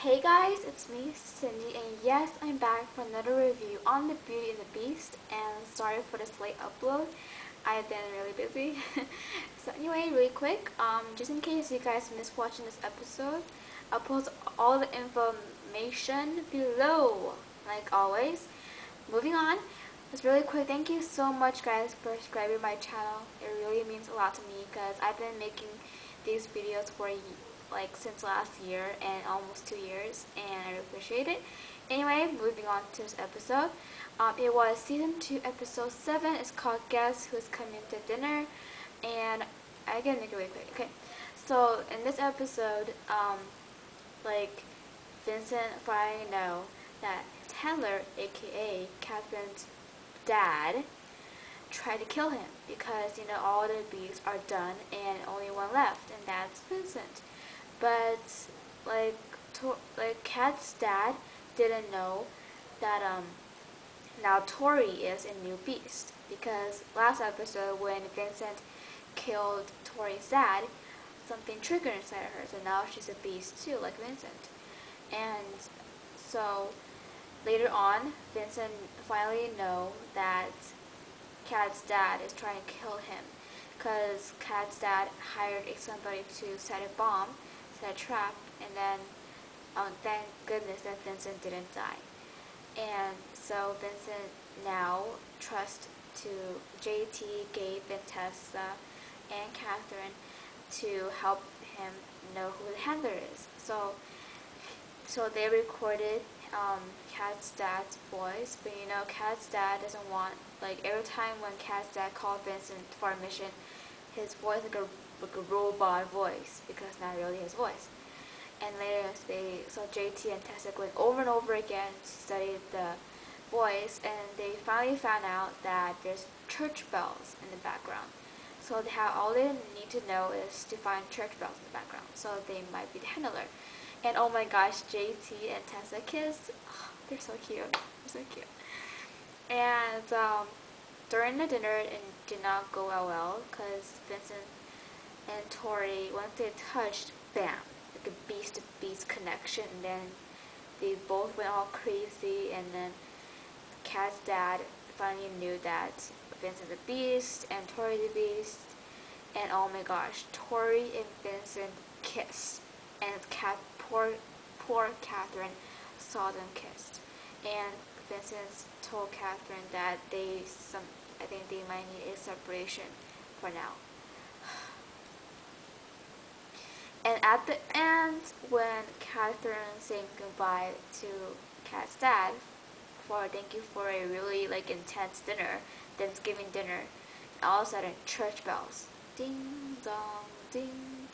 Hey guys, it's me, Cindy, and yes, I'm back for another review on The Beauty and the Beast, and sorry for this late upload. I've been really busy. So anyway, really quick, just in case you guys missed watching this episode, I'll post all the information below, like always. Moving on, just really quick, thank you so much guys for subscribing to my channel. It really means a lot to me because I've been making these videos for like since last year and almost 2 years, and I appreciate it. Anyway, moving on to this episode. It was season 2 episode 7. It's called Guess Who's Coming to Dinner, and I can make it really quick. Okay, so in this episode, like Vincent finally know that Handler, aka Catherine's dad, tried to kill him because all the bees are done and only one left, and that's Vincent. But like Kat's dad didn't know that now Tori is a new beast, because last episode when Vincent killed Tori's dad, something triggered inside her, so now she's a beast too, like Vincent. And so later on, Vincent finally know that Kat's dad is trying to kill him because Kat's dad hired somebody to set a bomb, set a trap, and then thank goodness that Vincent didn't die. And so Vincent now trusts to JT, Gabe, and Tessa, and Catherine to help him know who the handler is. So they recorded Kat's dad's voice, but Kat's dad doesn't want, like, every time when Kat's dad called Vincent for a mission, his voice like a robot voice, because not really his voice. And later so JT and Tessa going over and over again to study the voice, and they finally found out that there's church bells in the background. So all they need to know is to find church bells in the background, so they might be the handler. And oh my gosh, JT and Tessa kissed. Oh, they're so cute. They're so cute. And during the dinner, it did not go out well because Vincent and Tori, once they touched, bam, like a beast to beast connection. And then they both went all crazy. And then Kat's dad finally knew that Vincent's a beast and Tori's a beast. And oh my gosh, Tori and Vincent kissed. And poor Catherine saw them kissed, and Vincent told Catherine that I think they might need a separation for now. And at the end, when Catherine saying goodbye to Kat's dad for thank you for a really intense dinner, Thanksgiving dinner, all of a sudden church bells, ding dong,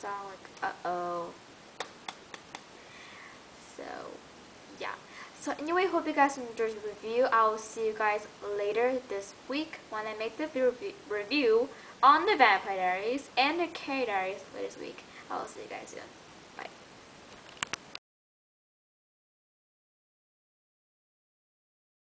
like uh-oh. So yeah, so anyway, hope you guys enjoyed the review. I will see you guys later this week when I make the review on the Vampire Diaries and the Carrie Diaries later this week. I will see you guys soon.